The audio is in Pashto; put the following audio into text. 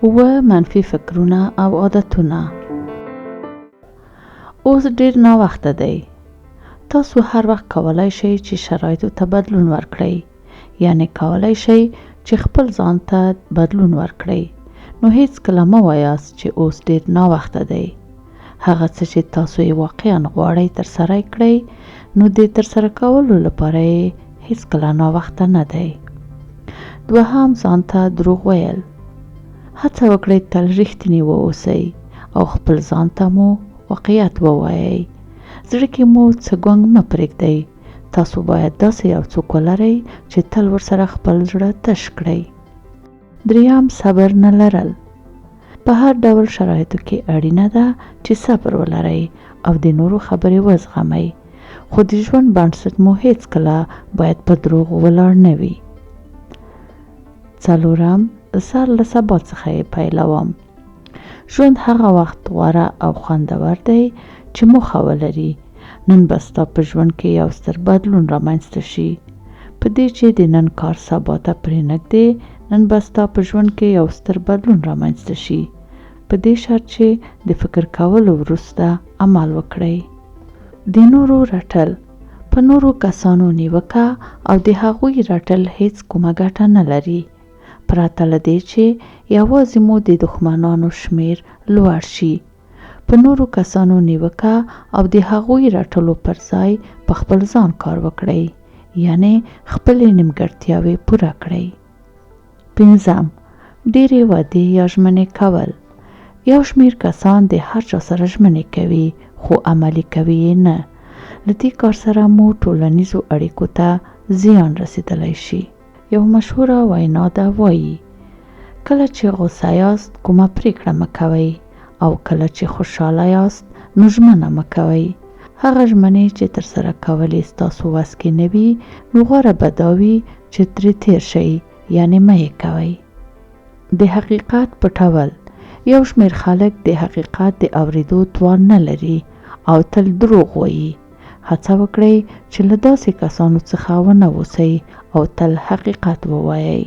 منفي فکرونه او عادتونه. اوس ډیر ناوخته دی. تاسو هر وخت کولای شئ چې شرایطو ته بدلون ورکړئ، یعنی کولای شئ چې خپل ځان ته بدلون ورکړئ. نو هیڅ کله مه وایاست چې اوس ډیر ناوخته دی. هغه څه چې تاسو یې واقعا غواړئ ترسره کړئ، نو د ترسره کولو لپاره یې هیڅ کله ناوخته نه دی. دوهم، ځان ته دروغ ویل. هڅه وکړئ تل رښتیني واوسئ او خپل ځان ته مو واقعیت ووایئ. زړه کې مو څه ګونګ مه پرېږدئ. تاسو باید داسې یو څوک ولرئ چې تل ورسره خپل زړه تش کړئ. دریم، صبر نه لرل. په هر ډول شرایطو کې اړینه ده چې صبر ولرئ او د نورو خبرې وزغمئ، خو د ژوند بنسټ مو هیڅ کله باید په دروغ ولاړ نه وي. څلورم، سر له سبا څخه یې پیلوم. ژوند هغه وخت غوره او خوندور دی چې موخه ولري. نن به ستا په ژوند کې یو ستر بدلون رامنځته شي. په دې چې د نن کار سبا ته پرېنږدې، نن به ستا په ژوند کې یو ستر بدلون رامنځته شي، په دې شرط چې د فکر کولو وروسته عمل وکړئ. د نورو رټل. په نورو کسانو نیوکه او د هغوی رټل هیڅ کومه ګټه نه لري، پرته له دې چې یوازې مو د دښمنانو شمیر لوړ شي. په نورو کسانو نیوکه او د هغوی رټلو پر ځای په خپل ځان کار وکړئ، یعنی خپلې نیمګړتیاوې پوره کړئ. پنځم، ډېرې وعدې یا ژمنې کول. یو شمیر کسان د هر چا سره ژمنې کوي خو عملي کوي یې نه. له دې کار سره مو ټولنیزو اړیکو ته زیان رسیدلی شي. یو مشهوره وینا ده وایي: کله چې غوسه یاست کومه پریکړه مه کوئ، او کله چې خوشحاله یاست نو ژمنه مه کوئ. هغه ژمنې چې ترسره کول یې ستاسو وس کې نه وي، نو غوره به دا وي چې ترې تیر شئ، یعنې مه یې کوئ. د حقیقت پټول. یو شمیر خلک د حقیقت د اورېدو توان نه لري او تل دروغ وایي. هڅه وکړئ چې له داسې کسانو څخه ونه اوسئ او تل حقیقت ووایئ.